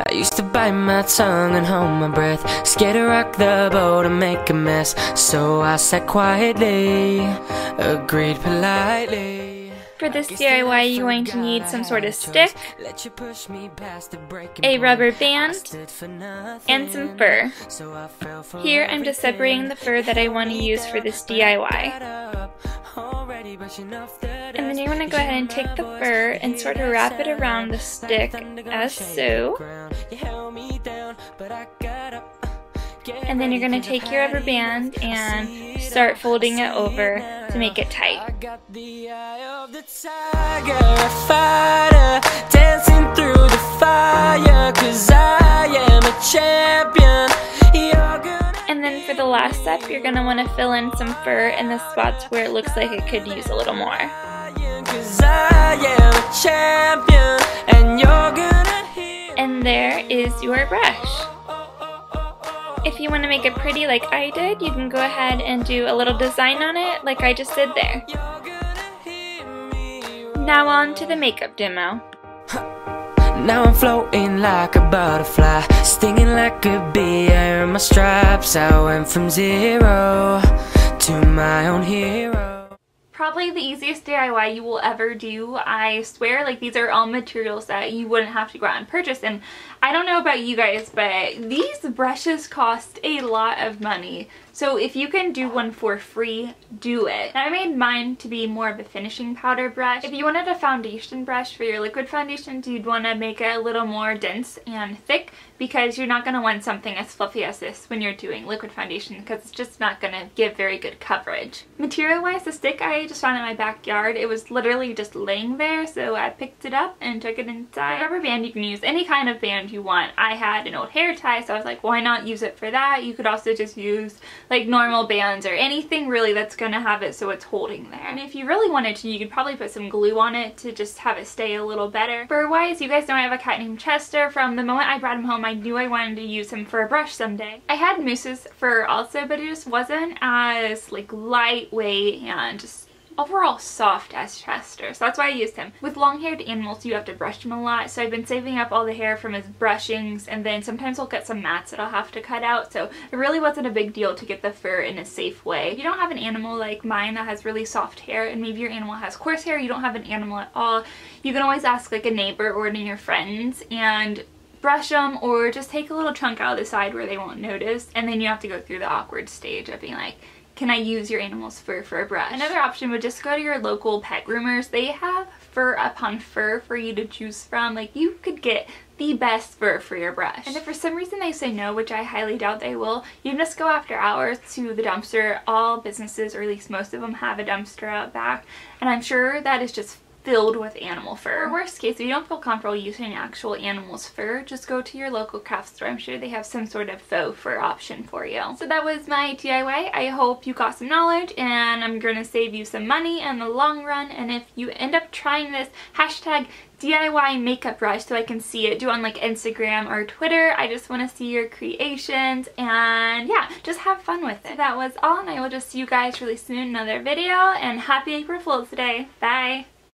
I used to bite my tongue and hold my breath, scared to rock the boat and make a mess. So I sat quietly, agreed politely. For this DIY, you're going to need some sort of stick, a rubber band, and some fur. Here I'm just separating the fur that I want to use for this DIY. And then you're going to go ahead and take the fur and sort of wrap it around the stick as so. And then you're going to take your rubber band and start folding it over to make it tight. And then for the last step, you're going to want to fill in some fur in the spots where it looks like it could use a little more. And there is your brush. If you want to make it pretty like I did, you can go ahead and do a little design on it like I just did there. Now on to the makeup demo. Now I'm floating like a butterfly, stinging like a bee. I earned my stripes. I went from 0 to my own hero. Probably the easiest DIY you will ever do, I swear. Like, these are all materials that you wouldn't have to go out and purchase, and I don't know about you guys, but these brushes cost a lot of money. So if you can do one for free, do it. I made mine to be more of a finishing powder brush. If you wanted a foundation brush for your liquid foundations, you'd want to make it a little more dense and thick, because you're not going to want something as fluffy as this when you're doing liquid foundation, because it's just not going to give very good coverage. Material wise, the stick I just found in my backyard, it was literally just laying there, so I picked it up and took it inside. Rubber band, you can use any kind of band you want. I had an old hair tie, so I was like, why not use it for that? You could also just use like normal bands or anything really that's going to have it so it's holding there. And if you really wanted to, you could probably put some glue on it to just have it stay a little better. Fur wise, you guys know I have a cat named Chester. From the moment I brought him home, I knew I wanted to use him for a brush someday. I had Moose's fur also, but it just wasn't as like lightweight and just overall soft as Chester, so that's why I used him. With long-haired animals, you have to brush them a lot, so I've been saving up all the hair from his brushings, and then sometimes I'll get some mats that I'll have to cut out, so it really wasn't a big deal to get the fur in a safe way. If you don't have an animal like mine that has really soft hair, and maybe your animal has coarse hair, you don't have an animal at all, you can always ask like a neighbor or one of your friends and brush them, or just take a little chunk out of the side where they won't notice, and then you have to go through the awkward stage of being like, can I use your animal's fur for a brush? Another option would just go to your local pet groomers. They have fur upon fur for you to choose from. Like, you could get the best fur for your brush. And if for some reason they say no, which I highly doubt they will, you can just go after hours to the dumpster. All businesses, or at least most of them, have a dumpster out back, and I'm sure that is just filled with animal fur. Or worst case, if you don't feel comfortable using actual animal's fur, just go to your local craft store. I'm sure they have some sort of faux fur option for you. So that was my DIY. I hope you got some knowledge, and I'm gonna save you some money in the long run. And if you end up trying this, hashtag DIY makeup brush so I can see it. Do it on like Instagram or Twitter. I just want to see your creations, and yeah, just have fun with it. So that was all, and I will just see you guys really soon in another video, and happy April Fool's Day. Bye!